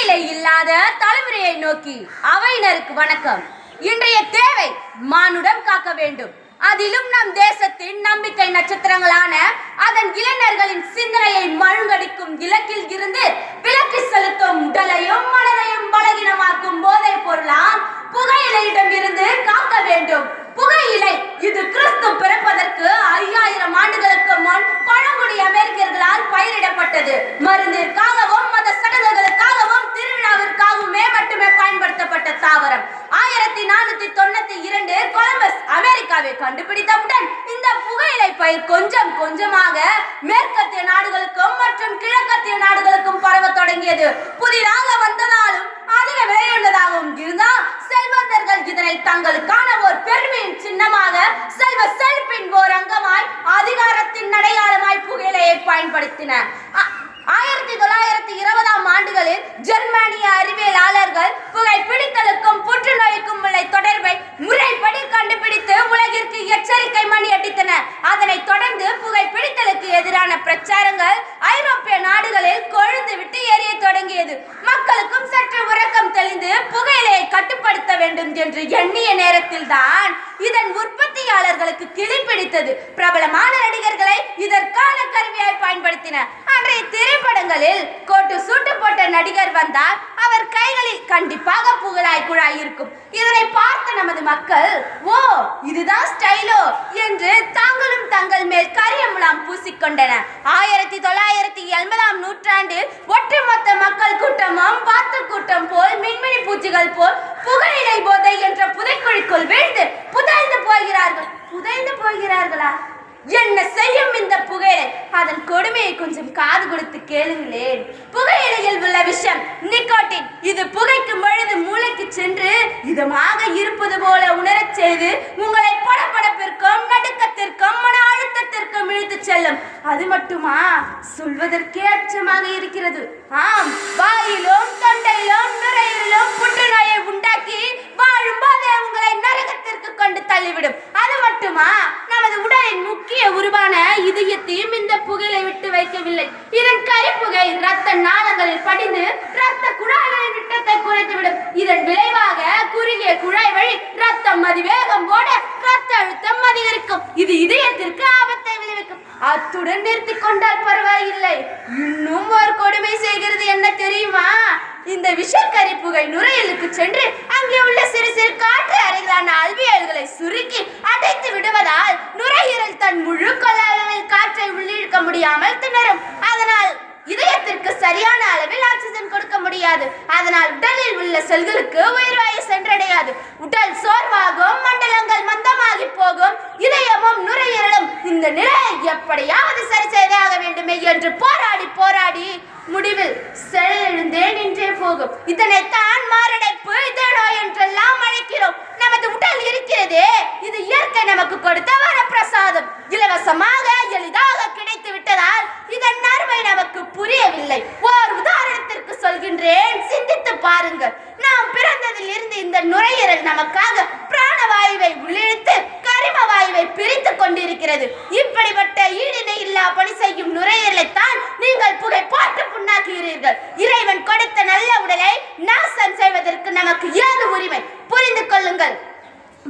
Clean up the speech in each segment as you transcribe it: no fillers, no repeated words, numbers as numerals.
புகையிலை இல்லாத தலைமுறையை நோக்கி அவையினருக்கு வணக்கம். இன்றைய தேவை மானுடம் காக்க வேண்டும். அதிலும் நம் தேசத்தின் நம்பிக்கை நட்சத்திரங்களான அதன் இளைஞர்களின் சிந்தனையை மழுங்கடிக்கும் இலக்கில் இருந்து விலக்கி செலுத்தும் உடலையும் மனதையும் பலகீனமாக்கும் போதைப் பொருளாம் புகையிலையிடம் இருந்து காக்க வேண்டும். புகையிலை இது கிறிஸ்து பிறப்பதற்கு 5000 ஆண்டுகளுக்கு முன் பழங்குடி அமெரிக்கர்களால் பயிரிடப்பட்டது. மருந்திற்காகவும் மத சடங்குகளுக்காகவும் திருவிழாவிற்காகவுமே மட்டுமே பயன்படுத்தப்பட்ட தாவரம். 1492 கொலம்பஸ் அமெரிக்காவை கண்டுபிடித்தவுடன் இந்த புகையிலை பயிர் கொஞ்சம் கொஞ்சமாக மேற்கத்திய நாடுகளுக்கும் மற்றும் கிழக்கத்திய நாடுகளுக்கும் பரவ தொடங்கியது. புதிதாக வந்ததாலும் அதிக விலையுள்ளதாகவும் இருந்தால் செல்வந்தர்கள் இதனை தங்களுக்கான ஒரு பெருமையின் சின்னமாக செல்வ செழிப்பின் ஓர் அங்கமாய் அதிகாரத்தின் அடையாளமாய் புகையிலையை பயன்படுத்தினர். 1920ஆம் ஆண்டுகளில் ஜெர்மானிய அறிவியலாளர்கள் புகை பிடித்தலுக்கும் புற்றுநோய்க்கும் உள்ள தொடர்பை முறைப்படி கண்டுபிடித்து உலகிற்கு எச்சரிக்கை மணி அடித்தனர். அதனைத் தொடர்ந்து புகை பிடித்தலுக்கு எதிரான பிரச்சாரங்கள் ஐரோப்பிய நாடுகளில் கொழுந்து விட்டு எரிய தொடங்கியது. மக்களுக்கும் சற்று உறக்கம் தெளிந்து புகையிலையை கட்டுப்படுத்த வேண்டும் என்று எண்ணிய நேரத்தில் தான் இதன் உற்பத்தியாளர்களுக்கு கிளி பிடித்தது. பிரபலமான நடிகர்களை இதற்கான கருவியாய் பயன்படுத்தினர். அன்றைய திரைப்படங்களில் கோட்டு சூட்டு போட்ட நடிகர் வந்தால் அவர் கைகளில் கண்டிப்பாக குழாய் இருக்கும். இதனை பார்த்த நமது மக்கள் ஓ இதுதான் ஸ்டைலோ என்று தாங்களும் தங்கள் மேல் கரியமுலாம் பூசிக்கொண்டனர். 1980ஆம் நூற்றாண்டில் ஒட்டுமொத்த மக்கள் கூட்டமும் வாத்து கூட்டம் போல் மின்மினி பூச்சிகள் போல் புகையிலை போதை என்ற புதைக்குழிக்குள் வீழ்ந்து புதைந்து போகிறார்களா? என்ன செய்யும் இந்த புகையிலை? அதன் கொடுமையை கொஞ்சம் காது கொடுத்து கேளுங்களேன். புகையிலையில் உள்ள விஷம் நிக்கோட்டின். இது புகைக்கும் பொழுது மூளைக்கு சென்று இதமாக இருப்பது போல உணரச் செய்து உங்களை படபடப்பிற்கும் நடுக்கத்திற்கும் மன அழுத்தத்திற்கும் இழுத்து செல்லும். அது மட்டுமா, சொல்வதற்கே அச்சமாக இருக்கிறது. ஆம், வாயிலும் தொண்டையிலும் நுரையீரலும் புற்றுநோயை உண்டாக்கி வாழும் போதே உங்களை நரகத்திற்கு கொண்டு தள்ளிவிடும். அது மட்டுமா, நமது உடலின் முக்கிய உருவான இதயத்தையும் இந்த புகையிலை விட்டு வைக்கவில்லை. இதன் கரிப்புகை இரத்த நாளங்களில் படிந்து இரத்த குழாய்களின் விட்டத்தை குறைத்துவிடும். இதன் விளைவாக குறுகிய குழாய் வழி இரத்தம் அதிவேகம் ஓட இரத்த அழுத்தம் அதிகரிக்கும். இது இதயத்திற்கு ஆபத்தை விளைவிக்கும். அத்துடன் நிறுத்தி கொண்டால் பரவாயில்லை. இன்னும் ஒரு கொடுமை செய்கிறது. என்ன தெரியுமா? இந்த விஷக்கரி புகை நுரையீரலுக்கு சென்று அங்கே உள்ள சிறு சிறு காற்று அறைகளான அல்வியல்களை சுருக்கி அடைத்து விடுவதால் நுரையீரல் தன் முழு கொள்ள அளவில் காற்றை உள்ளிழுக்க முடியாமல் திணறும். அதனால் இதயத்திற்கு சரியான அளவில் ஆக்சிஜன் கொடுக்க முடியாது. அதனால் உடலில் உள்ள செல்களுக்கு உயிர்வாயு சென்றடையாது. உடல் சோர்வாகும், மண்டலங்கள் மந்தமாகி போகும். இதயமும் நுரையீரலும் இந்த நிலையை எப்படியாவது சரி செய்தாக வேண்டுமே என்று போராடி முடிவில் செயலிழந்தே நின்றே போகும். இதனைத்தான் மாரடைப்பு, இதய நோய் என்றெல்லாம் அழைக்கிறோம். நமது உடல் இருக்கிறதே, இது இயற்கை நமக்கு கொடுத்த வரப்பிரசாதம். இலவசமாக எளிதாக கிடைத்து விட்டதால் இதன் அருமை நமக்கு புரியவில்லை. ஓர் உதாரணத்திற்கு சொல்கின்றேன், சிந்தித்து பாருங்கள். நாம் பிறந்ததில் இருந்து இந்த நுரையீரல் நமக்காக பிராணவாயுவை உள்ளிழுத்து கரிம வாயுவை பிரித்து கொண்டிருக்கிறது. இப்படிப்பட்ட ஈடிணை இல்லா பணி செய்யும் நுரையீரலைத்தான் நீங்கள் புகை போட்டு புண்ணாக்குகிறீர்கள். இறைவன் கொடுத்த நல்ல உடலை நாசம் செய்வதற்கு நமக்கு ஏது உரிமை? புரிந்து கொள்ளுங்கள்.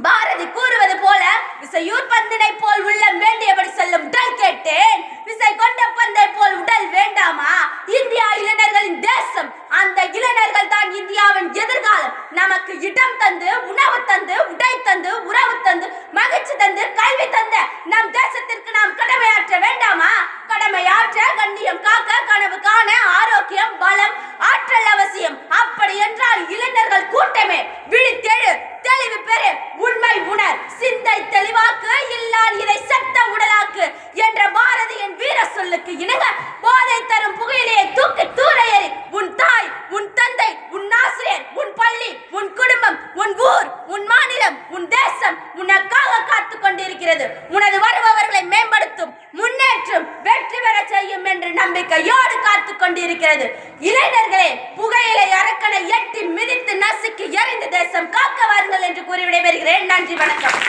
பாரதி கூறுவது போல விசையூர் பந்தினை போல் உள்ளம் வேண்டியபடி செல்லும் உடல் கேட்டேன், விசை கொண்ட பந்தை போல் உடல் வேண்டாமா? இந்தியா இளைஞர்களின் தேசம். அந்த இளைஞர்கள் தான் இந்தியாவின் எதிர்காலம். நமக்கு இடம் தந்து, உணவு தந்து, உடை தந்து, உறவு தந்து, மகிழ்ச்சி தந்து, கல்வி தந்த நம் தேசத்திற்கு நாம் கடமையாற்ற வேண்டாமா? கடமையாற்ற, கண்ணியம் காக்க, கனவு காண, ஆரோக்கியம், பலம், ஆற்றல் அவசியம். அப்படி என்றால் இளைஞர்கள் கூட்டமே விழித்தெழு, தெளிவு பெறு, உண்மை உணர், சிந்தை தெளிவாக்கு, இல்லால் இதை சட்ட உடலாக்கு என்ற பாரதியின் வீர சொல்லுக்கு இணங்க போதை தரும் புகையிலையை தூக்கி தூர எறி. உன் தாய், உன் தந்தை, உன் ஆசிரியர், உன் பள்ளி, உன் குடும்பம், உன் ஊர், உன் மாநிலம், உன் தேசம் உனக்காக காத்து கொண்டிருக்கிறது. உனது வருபவர்களை மேம்படுத்தும், முன்னேற்றும், வெற்றி பெற செய்யும் என்று நம்பிக்கையோடு காத்து கொண்டிருக்கிறது. இளைஞர்களே, புகையிலை அரக்கனை எட்டி மிதித்து நசுக்கி எறிந்து தேசம் காக்க வாருங்கள் என்று கூறி விடைபெறுகிறேன். நன்றி, வணக்கம்.